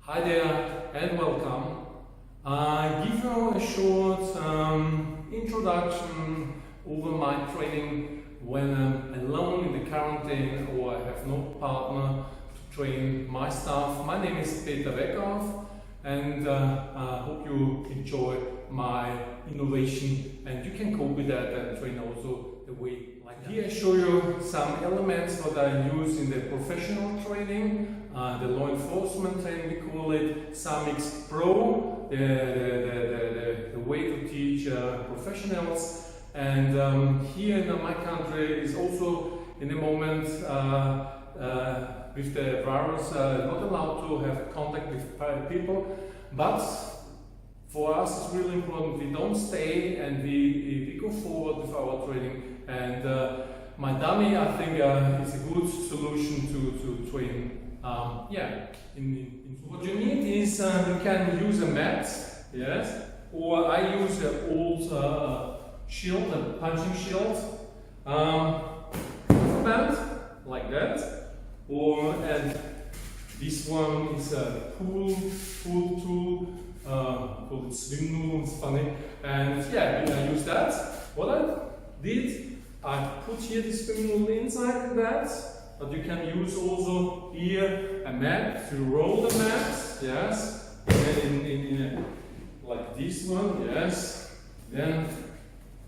Hi there and welcome. I give you a short introduction over my training when I'm alone in the quarantine or I have no partner to train my staff. My name is Weckauf and I hope you enjoy my innovation and you can cope with that and train also the way like that. Here I show you some elements that I use in the professional training. The law enforcement training, we call it SAMICS Pro, the way to teach professionals. And here in my country is also in the moment with the virus not allowed to have contact with people, but for us it's really important we don't stay and we go forward with our training. And my dummy I think is a good solution to train. What you need is you can use a mat, yes, or I use an old shield, a punching shield, band like that, and this one is a pull tool, called it swing noodle, it's funny, and yeah, I use that. What I did, I put here the swing noodle inside that. But you can use also here a mat to roll the mat, yes, in like this one, yes. Then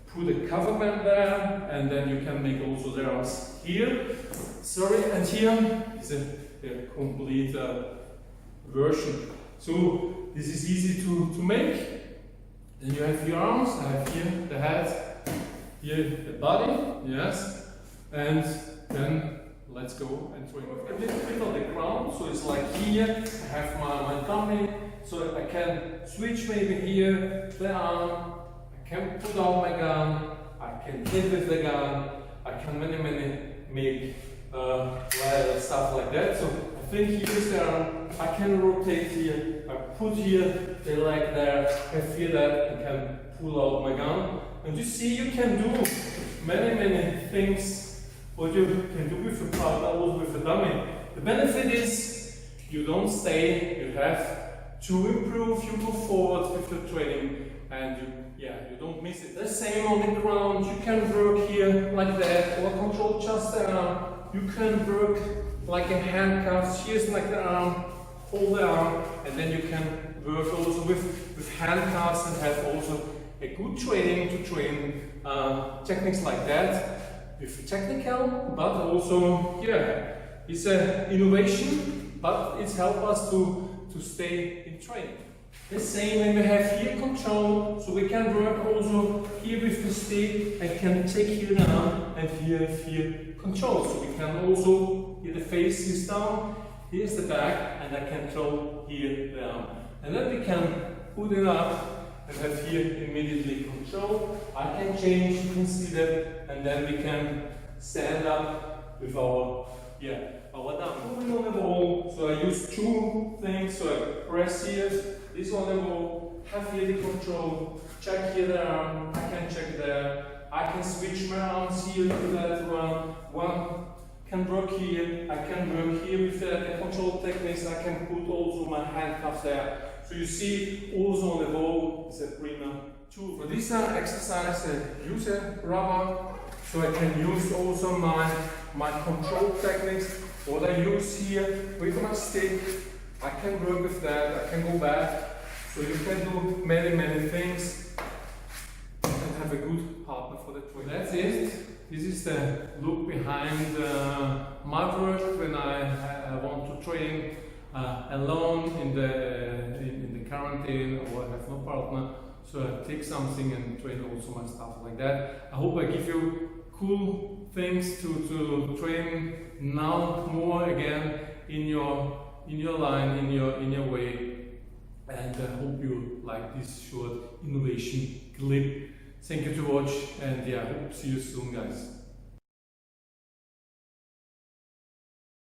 put a cover band there, and then you can make also the arms here. Sorry, and here is a complete version. So this is easy to make. Then you have your arms. I have here the head, here the body, yes, and then let's go and train a little bit on the ground. So it's like here, I have my dummy, so I can switch maybe here, the arm, I can put out my gun, I can hit with the gun, I can many make stuff like that. So I think here is the arm, I can rotate here, I put here the leg there, I feel that I can pull out my gun. And you see you can do many things what you can do with a partner, also with a dummy. The benefit is you don't stay, you have to improve, you go forward with your training and you don't miss it. The same on the ground, you can work here like that or control just the arm. You can work like a handcuffs, here's like the arm, hold the arm, and then you can work also with handcuffs and have also a good training to train techniques like that. With technical, but also, it's an innovation, but it's helped us to stay in training. The same when we have here control, so we can work also here with the stick and can take here the arm and here control. So we can also, here the face is down, here's the back, and I can control here the arm. And then we can put it up and have here immediately control. I can change, you can see that, and then we can stand up with our dummy. Moving on the wall, so I use two things, so I press here, this on the wall, have here the control, check here the arm, I can check there, I can switch my arms here to that one can work here, I can work here with the control techniques, I can put also my handcuffs there. So you see, also on the wall is a prima tool. For this exercise, I use a rubber, so I can use also my control techniques. What I use here with my stick, I can work with that, I can go back. So you can do many things and have a good partner for the training. That's it. This is the look behind my work when I want to train alone in the quarantine or I have no partner, so I take something and train also my stuff like that. I hope I give you cool things to train now more again in your line, in your way, and I hope you like this short innovation clip. Thank you to watch, and hope to see you soon, guys.